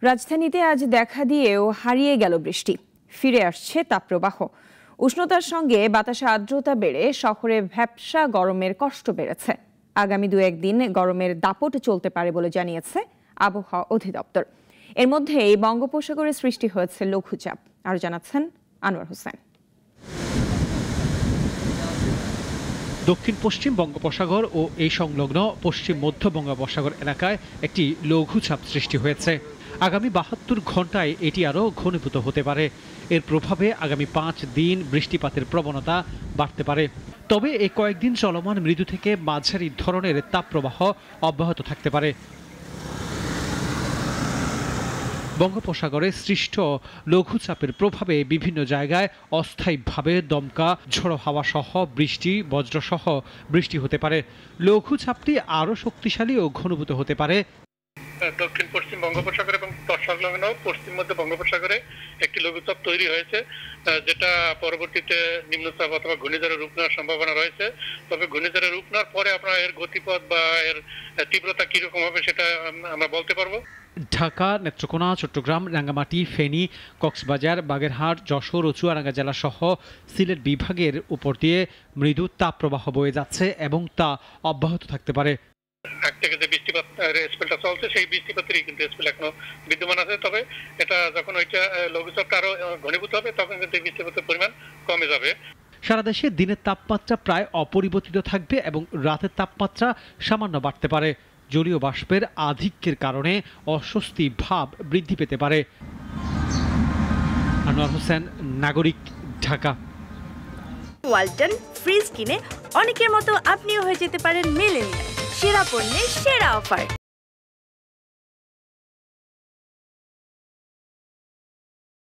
রাজধানীতে আজ দেখা দিয়েও হারিয়ে গেল বৃষ্টি, ফিরে আসছে তাপপ্রবাহ। উষ্ণতার সঙ্গে বাতাসে আর্দ্রতা বেড়ে শহরে ভ্যাপসা গরমের কষ্ট বেড়েছে। আগামী 2-1 দিন গরমের দাপট চলতে পারে বলে জানিয়েছে আবহাওয়া অধিদপ্তর। এর মধ্যেই বঙ্গোপসাগরে সৃষ্টি হয়েছে লঘুচাপ। আরও জানাচ্ছেন আনোয়ার হোসেন। দক্ষিণ পশ্চিম বঙ্গোপসাগর ও এই সংলগ্ন পশ্চিম মধ্য বঙ্গোপসাগর এলাকায় একটি লঘুচাপ সৃষ্টি হয়েছে। আগামী 72 ঘন্টায় এটি আরও ঘনীভূত হতে পারে। এর প্রভাবে আগামী 5 দিন বৃষ্টিপাতের প্রবণতা বাড়তে পারে। তবে এই কয়েকদিন চলমান মৃদু থেকে মাঝারি ধরনের তাপপ্রবাহ অব্যাহত থাকতে পারে। বঙ্গোপসাগরে সৃষ্ট লঘুচাপের প্রভাবে বিভিন্ন জায়গায় অস্থায়ীভাবে দমকা ঝোড়ো হাওয়া সহ বৃষ্টি, বজ্রসহ বৃষ্টি হতে পারে। লঘুচাপটি আরও শক্তিশালী ও ঘনীভূত হতে পারে। দক্ষিণ পশ্চিম বঙ্গোপসাগর এবং তৎসংলগ্ন পশ্চিম মধ্য বঙ্গোপসাগরে একটি লঘুচাপ তৈরি হয়েছে, যেটা পরবর্তীতে নিম্নচাপ অথবা ঘূর্ণিঝড়ের রূপ নেওয়ার সম্ভাবনা রয়েছে। তবে ঘূর্ণিঝড়ের রূপ নেওয়ার পরে আপনার এর গতিপথ বা এর তীব্রতা কিরকম হবে সেটা আমরা বলতে পারবো। ঢাকা, নেত্রকোনা, চট্টগ্রাম, রাঙ্গামাটি, ফেনী, কক্সবাজার, বাগেরহাট, যশোর ও চুয়াডাঙ্গা জেলা সহ সিলেট বিভাগের উপর দিয়ে মৃদু তাপপ্রবাহ বয়ে যাচ্ছে এবং তা অব্যাহত থাকতে পারে। আগ থেকে যে বৃষ্টিপাত স্পেলটা চলছে সেই বৃষ্টিপাতেরই কিন্তু স্পেল এখনো বিদ্যমান আছে। তবে এটা যখন ওইটা লঘুচাপটা আরো ঘনীভূত হবে তখন কিন্তু বৃষ্টিপাতের পরিমাণ কমে যাবে। সারা দেশে দিনের তাপমাত্রা প্রায় অপরিবর্তিত থাকবে এবং রাতের তাপমাত্রা সামান্য বাড়তে পারে। জলীয় বাষ্পের আধিক্যের কারণে অস্বস্তি ভাব বৃদ্ধি পেতে পারে। আনোয়ার হোসেন, নাগরিক, ঢাকা। ওয়ালটন ফ্রিজ কিনে অনেকের মতো আপনিও হয়ে যেতে পারেন মিলেনিয়াল। সেরা পণ্যের সেরা অফার।